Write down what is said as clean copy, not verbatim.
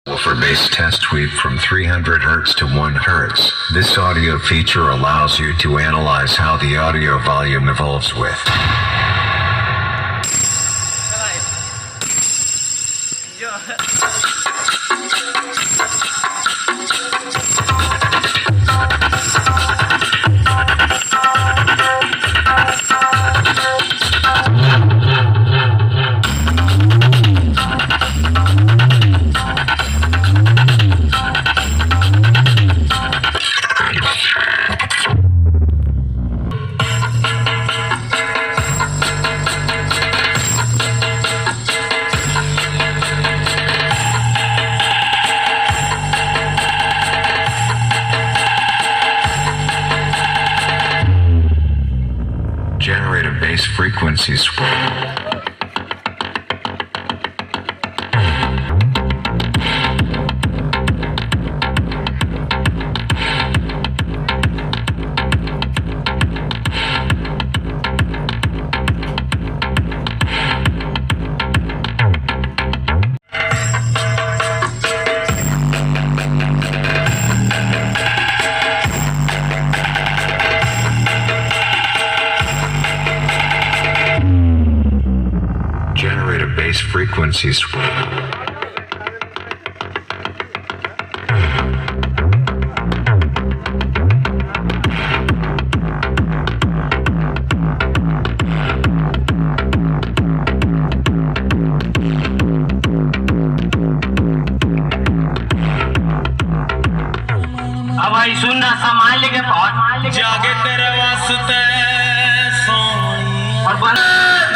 For bass test tweak from 300 Hz to 1 Hz. This audio feature allows you to analyze how the audio volume evolves with. Generate a bass frequency swell. Generate a bass frequency swell. अब भाई सुनना संभाल लेके बहुत जागे तेरे वास्ते सोई और बंद